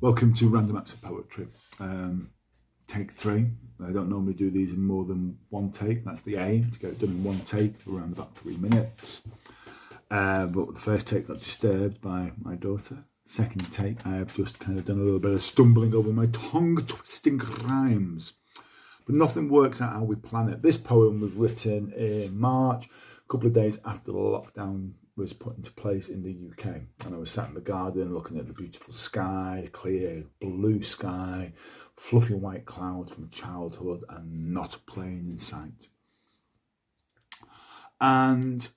Welcome to Random Acts of Poetry. Take 3. I don't normally do these in more than one take. That's the aim, to get it done in one take for around about 3 minutes. But the first take got disturbed by my daughter. Second take, I have just kind of done a little bit of stumbling over my tongue-twisting rhymes. But nothing works out how we plan it. This poem was written in March, a couple of days after the lockdown was put into place in the UK. And I was sat in the garden looking at the beautiful sky, clear blue sky, fluffy white clouds from childhood, and not a plane in sight. And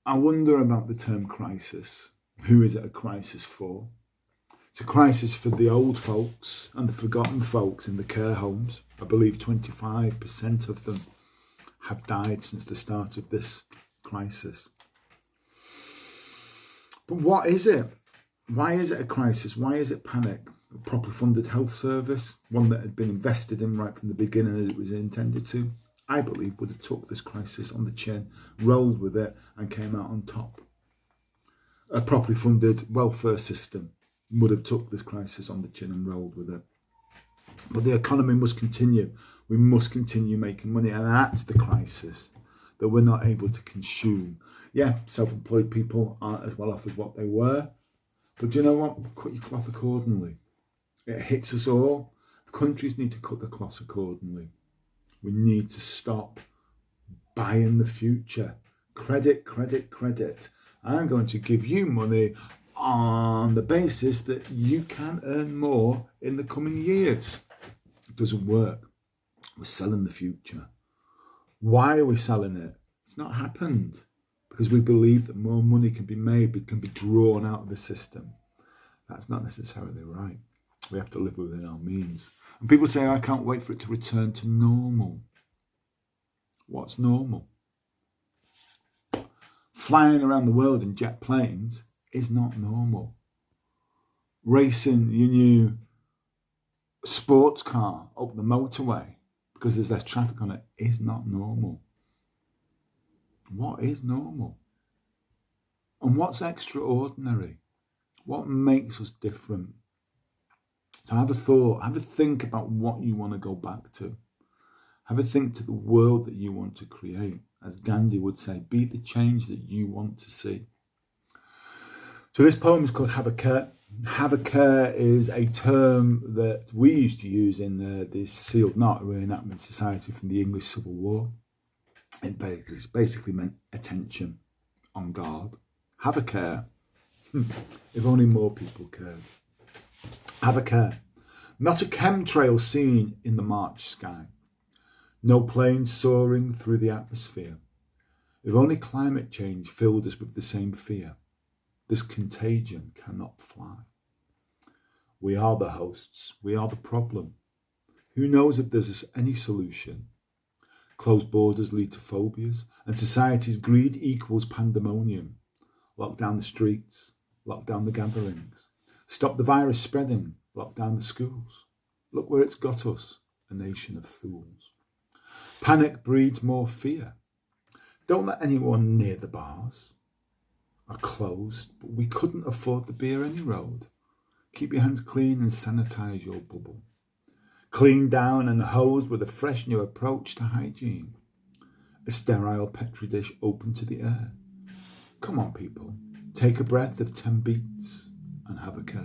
I wonder about the term crisis. Who is it a crisis for? It's a crisis for the old folks and the forgotten folks in the care homes. I believe 25% of them have died since the start of this crisis. But what is it? Why is it a crisis? Why is it panic? A properly funded health service, one that had been invested in right from the beginning as it was intended to, I believe would have took this crisis on the chin, rolled with it and came out on top. A properly funded welfare system would have took this crisis on the chin and rolled with it. But the economy must continue. We must continue making money, and that's the crisis, that we're not able to consume. Yeah, self-employed people aren't as well off as what they were, but do you know what? Cut your cloth accordingly. It hits us all. The countries need to cut the cloth accordingly. We need to stop buying the future. Credit, credit, credit. I'm going to give you money on the basis that you can earn more in the coming years. It doesn't work. We're selling the future. Why are we selling it? It's not happened because we believe that more money can be made, it can be drawn out of the system. That's not necessarily right. We have to live within our means. And people say, I can't wait for it to return to normal. What's normal? Flying around the world in jet planes is not normal. Racing your new sports car up the motorway because there's less traffic on it is not normal. What is normal? And what's extraordinary? What makes us different? So have a thought, have a think about what you want to go back to. Have a think to the world that you want to create. As Gandhi would say, be the change that you want to see. So this poem is called Have a Care. Have a care is a term that we used to use in the sealed knot reenactment society from the English Civil War. It basically meant attention, on guard. Have a care. If only more people cared. Have a care. Not a chemtrail seen in the March sky. No planes soaring through the atmosphere. If only climate change filled us with the same fear. This contagion cannot fly. We are the hosts. We are the problem. Who knows if there's any solution? Closed borders lead to phobias, and society's greed equals pandemonium. Lock down the streets. Lock down the gatherings. Stop the virus spreading. Lock down the schools. Look where it's got us, a nation of fools. Panic breeds more fear. Don't let anyone near the bars. Are closed, but we couldn't afford the beer any road. Keep your hands clean and sanitize your bubble. Clean down and hose with a fresh new approach to hygiene. A sterile petri dish open to the air. Come on, people, take a breath of 10 beats and have a care.